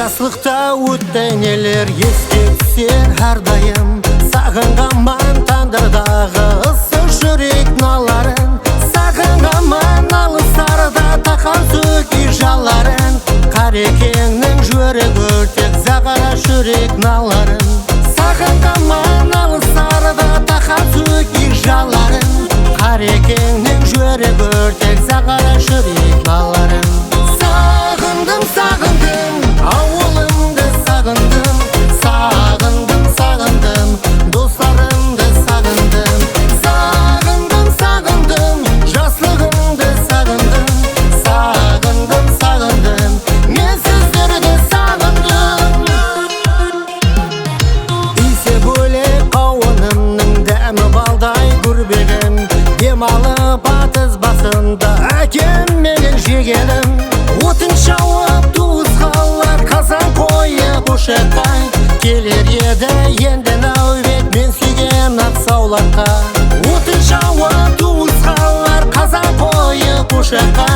Жаслықта өтті нелер еске түсер әрдайым. Сағынғанман тандырдағы ыссы жүрек наларын. Сағынғанман алыстарда таққан сөкей жаларын. Қарекеңнің жүрек өртек зағара жүрек наларын. Сағынғанман алыстарда таққан сөкей жаларын. Қарекеңнің жүрек өртек зағара жүрек наларын. Сағындым, сағындым, ауылымды сағындым. Сағындым, сағындым, достарымды сағындым. Сағындым, сағындым, жаслығымды сағындым. Сағындым, сағындым, мен сіздерді сағындым. Исе бөлек қауынымның дәмі балдай көрбегім. Демалып атыз басында әкем менен жегенім. Отын шауып туысқалар қазан қойып ошаққа. Келер еді енді нәубет мен сүйген ақсауларға. Отын шауып туысқалар қазан қойып ошаққа.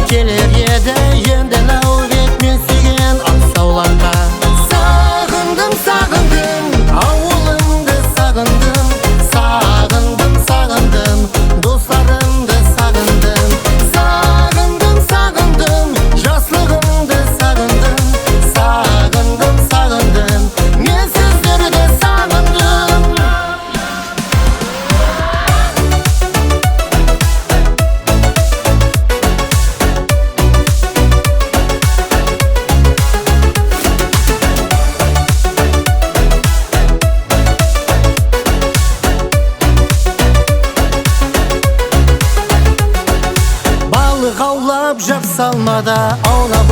Келер еді енді нәубет мен сүйген ақсауларға. Сағындым, сағындым, ауылымды сағындым. Сағындым, сағындым, достарымды сағындым. Сағындым, сағындым, жаслығымды сағындым. Сағындым, сағындым, мен сіздерді сағындым. Балық аулап жап салмада аунап